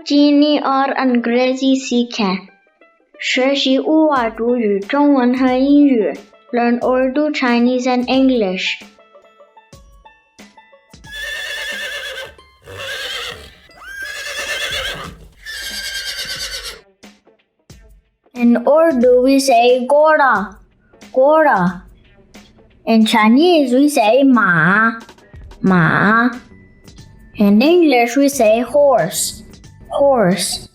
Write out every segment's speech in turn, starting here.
चीनी और अंग्रेजी सीखें 学习乌尔读语中文和英语 Learn Urdu, Chinese and English. In Urdu we say gora, gora. In Chinese we say ma, ma. In English we say horse, horse.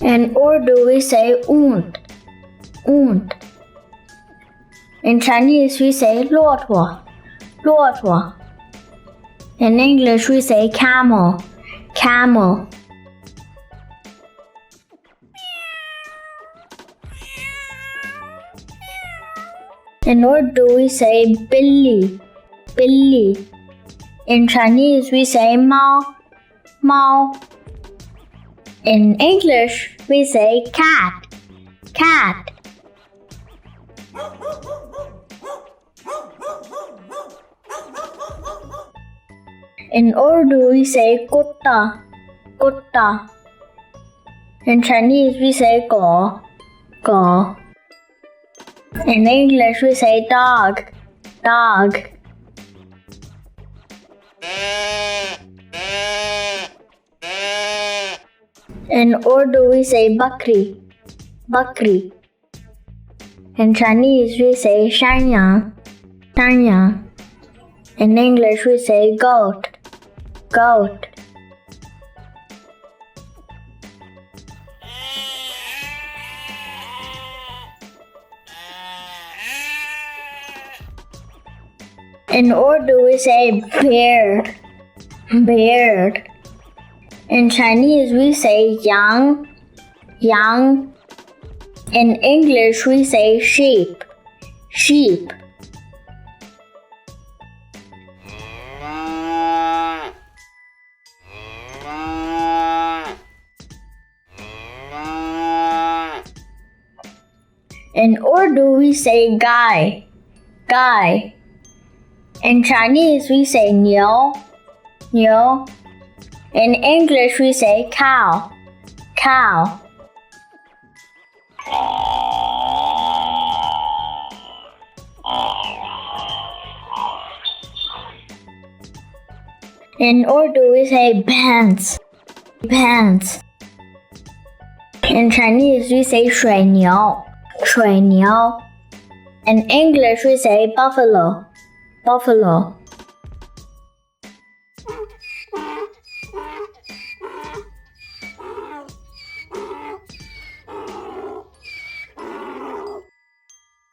In Urdu we say ऊंट, ऊंट. In Chinese we say 骆驼, 骆驼. In English we say camel, camel. In Urdu we say billy, billy. In Chinese we say 猫, 猫. In English we say cat, cat. In Urdu we say kutta, kutta. In Chinese we say 狗, 狗. In English we say dog, dog. In Urdu we say bakri, bakri. In Chinese we say 山羊, 山羊. In English we say goat, goat. In Urdu we say beard, beard. In Chinese we say 羊,羊. In English we say sheep, sheep. In Urdu we say guy, guy. In Chinese we say 牛, 牛. In English we say cow, cow. In Urdu we say pants, pants. In Chinese we say 水牛, 水牛. In English we say buffalo, buffalo.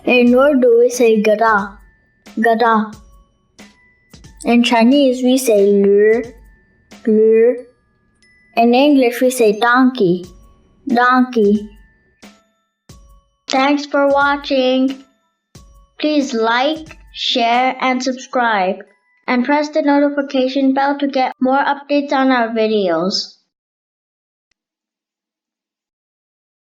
In Urdu we say gada, gada. In Chinese we say 驴, 驴. In English we say donkey, donkey. Thanks for watching. Please like, share and subscribe and press the notification bell to get more updates on our videos.